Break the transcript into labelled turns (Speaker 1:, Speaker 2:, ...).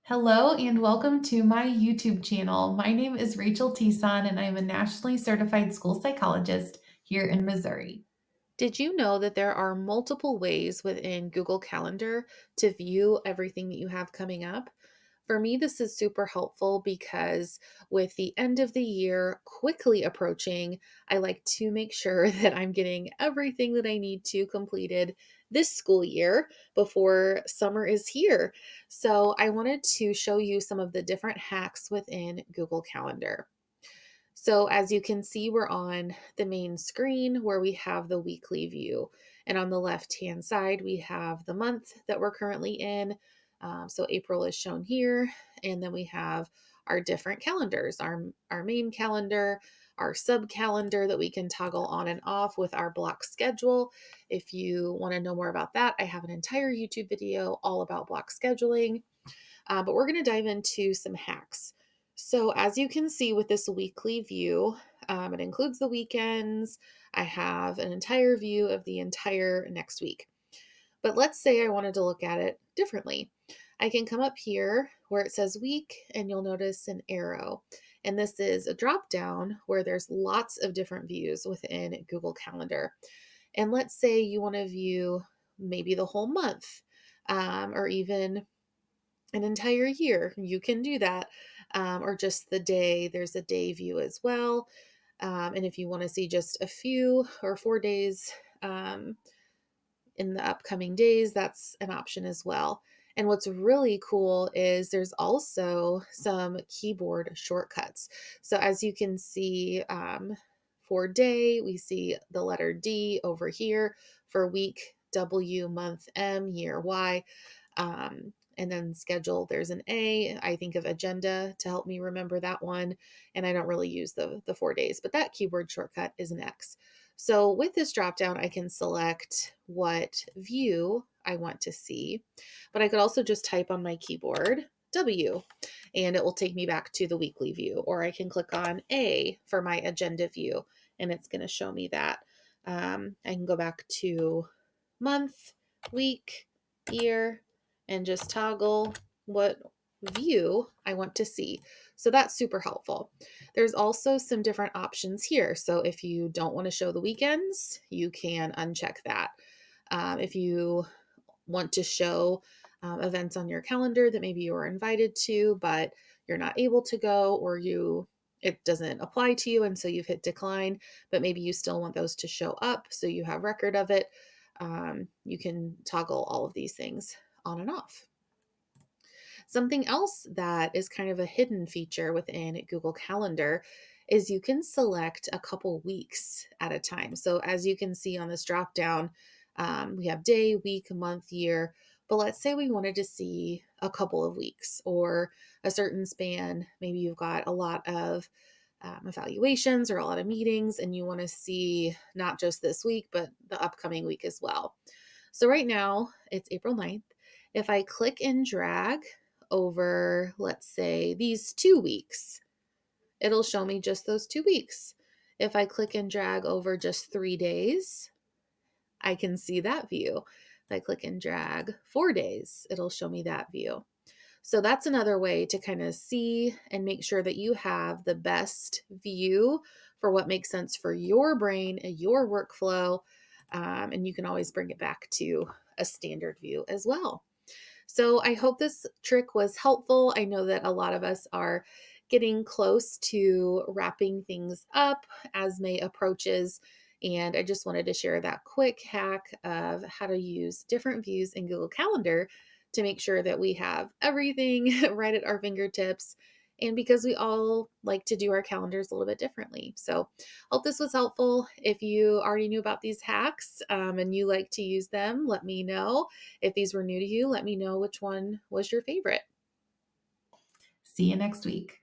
Speaker 1: Hello and welcome to my YouTube channel. My name is Rachele Teson and I'm a Nationally Certified School Psychologist here in Missouri.
Speaker 2: Did you know that there are multiple ways within Google Calendar to view everything that you have coming up? For me, this is super helpful because with the end of the year quickly approaching, I like to make sure that I'm getting everything that I need to completed this school year before summer is here. So, I wanted to show you some of the different hacks within Google Calendar. So as you can see, we're on the main screen where we have the weekly view. And on the left-hand side, we have the month that we're currently in. So April is shown here. And then we have our different calendars, our main calendar, our sub calendar that we can toggle on and off with our block schedule. If you want to know more about that, I have an entire YouTube video all about block scheduling. But we're going to dive into some hacks. So, as you can see with this weekly view, it includes the weekends. I have an entire view of the entire next week. But let's say I wanted to look at it differently. I can come up here where it says week, and you'll notice an arrow. And this is a drop down where there's lots of different views within Google Calendar. And let's say you want to view maybe the whole month, or even an entire year. You can do that. Or just the day. There's a day view as well. And if you want to see just a few or 4 days in the upcoming days, that's an option as well. And what's really cool is there's also some keyboard shortcuts. So as you can see, for day, we see the letter D over here. For week, W, month, M, year, Y. And then schedule, there's an A. I think of agenda to help me remember that one. And I don't really use the 4 days, but that keyboard shortcut is an X. So with this drop down, I can select what view I want to see, but I could also just type on my keyboard W and it will take me back to the weekly view, or I can click on A for my agenda view and it's going to show me that. I can go back to month, week, year, and just toggle what view I want to see. So that's super helpful. There's also some different options here. So if you don't want to show the weekends, you can uncheck that. If you want to show events on your calendar that maybe you were invited to, but you're not able to go, or it doesn't apply to you, and so you've hit decline, but maybe you still want those to show up so you have record of it. You can toggle all of these things on and off. Something else that is kind of a hidden feature within Google Calendar is you can select a couple weeks at a time. So, as you can see on this drop down, we have day, week, month, year. But let's say we wanted to see a couple of weeks or a certain span. Maybe you've got a lot of evaluations or a lot of meetings, and you want to see not just this week, but the upcoming week as well. So, right now it's April 9th. If I click and drag over, let's say, these 2 weeks, it'll show me just those 2 weeks. If I click and drag over just 3 days, I can see that view. If I click and drag 4 days, it'll show me that view. So that's another way to kind of see and make sure that you have the best view for what makes sense for your brain and your workflow. And you can always bring it back to a standard view as well. So I hope this trick was helpful. I know that a lot of us are getting close to wrapping things up as May approaches. And I just wanted to share that quick hack of how to use different views in Google Calendar to make sure that we have everything right at our fingertips. And because we all like to do our calendars a little bit differently. So, hope this was helpful. If you already knew about these hacks and you like to use them, let me know. If these were new to you, let me know which one was your favorite.
Speaker 1: See you next week.